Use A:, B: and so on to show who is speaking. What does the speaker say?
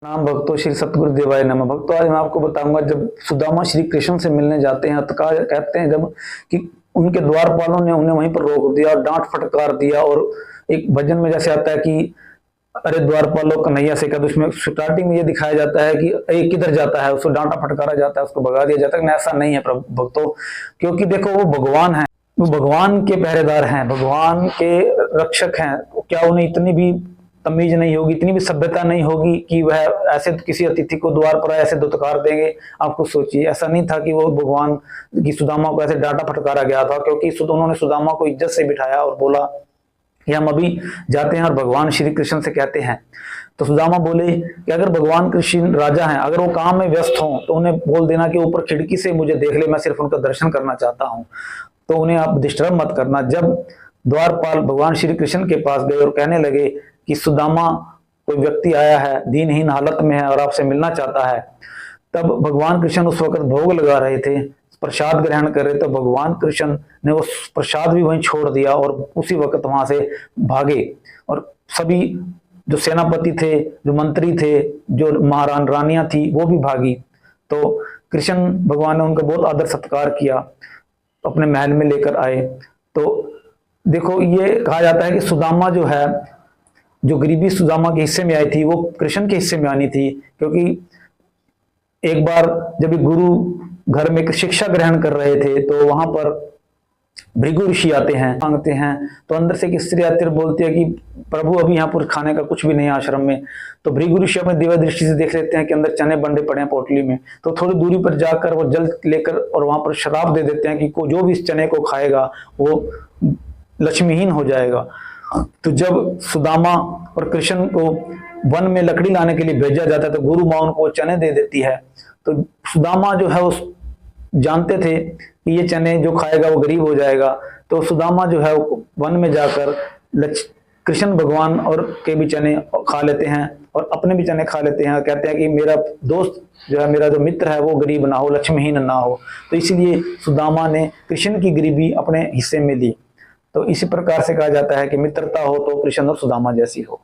A: नाम भक्तों श्री सतगुरु देवाय नमः। भक्तों, आज मैं आपको बताऊंगा जब सुदामा श्री कृष्ण से मिलने जाते हैं तो कहते हैं जब कि उनके द्वारपालों ने उन्हें वहीं पर रोक दिया और डांट फटकार दिया। और एक भजन में जैसे आता है कि अरे द्वारपालों कन्हैया से कद, उसमें स्टार्टिंग में ये दिखाया जाता है कि एक किधर जाता है, उसको डांटा फटकारा जाता है, उसको भगा दिया जाता है। ऐसा नहीं है प्रभु भक्तों, क्योंकि देखो वो भगवान है, वो भगवान के पहरेदार हैं, भगवान के रक्षक हैं। क्या उन्हें इतनी भी तमीज नहीं होगी, इतनी भी सभ्यता नहीं होगी कि वह ऐसे किसी अतिथि को द्वार पर ऐसे दुत्कार देंगे? आपको सोचिए, ऐसा नहीं था कि वो भगवान की सुदामा को ऐसे डांटा फटकारा गया था, क्योंकि उन्होंने सुदामा को इज्जत से बिठाया और बोला कि हम अभी जाते हैं और भगवान श्री कृष्ण से कहते हैं। तो सुदामा बोले कि अगर भगवान कृष्ण राजा हैं, अगर वो काम में व्यस्त हों तो उन्हें बोल देना कि ऊपर खिड़की से मुझे देख ले, मैं सिर्फ उनका दर्शन करना चाहता हूं, तो उन्हें आप डिस्टर्ब मत करना। जब द्वारपाल भगवान श्री कृष्ण के पास गए और कहने लगे कि सुदामा कोई व्यक्ति आया है, दीनहीन हालत में है और आपसे मिलना चाहता है, तब भगवान कृष्ण उस वक्त भोग लगा रहे थे, प्रसाद ग्रहण कर रहे, तो भगवान कृष्ण ने वो प्रसाद भी वहीं छोड़ दिया और उसी वक्त वहां से भागे। और सभी जो सेनापति थे, जो मंत्री थे, जो रानियां थी, वो भी भागी। तो कृष्ण भगवान ने उनका बहुत आदर सत्कार किया, अपने महल में लेकर आए। तो देखो, ये कहा जाता है कि सुदामा जो है, जो गरीबी सुदामा के हिस्से में आई थी, वो कृष्ण के हिस्से में आनी थी। क्योंकि एक बार जब गुरु घर में शिक्षा ग्रहण कर रहे थे तो वहां पर भृगु ऋषि आते हैं, मांगते हैं। तो अंदर से एक स्त्री आती है, बोलती है कि प्रभु अभी यहाँ पर खाने का कुछ भी नहीं है आश्रम में। तो भृगु ऋषि अपने दिव्य दृष्टि से देख लेते हैं कि अंदर चने बंडे पड़े हैं पोटली में। तो थोड़ी दूरी पर जाकर वो जल लेकर और वहां पर शराब दे देते हैं कि जो भी इस चने को खाएगा वो लक्ष्मीहीन हो जाएगा। तो जब सुदामा और कृष्ण को वन में लकड़ी लाने के लिए भेजा जाता है तो गुरु मां उनको चने दे देती है। तो सुदामा जो है उस जानते थे कि ये चने जो खाएगा वो गरीब हो जाएगा। तो सुदामा जो है वन में जाकर कृष्ण भगवान और के भी चने खा लेते हैं और अपने भी चने खा लेते हैं। कहते हैं कि मेरा दोस्त जो है, मेरा जो मित्र है, वो गरीब ना हो, लक्ष्मीहीन ना हो। तो इसीलिए सुदामा ने कृष्ण की गरीबी अपने हिस्से में ली। तो इसी प्रकार से कहा जाता है कि मित्रता हो तो कृष्ण और सुदामा जैसी हो।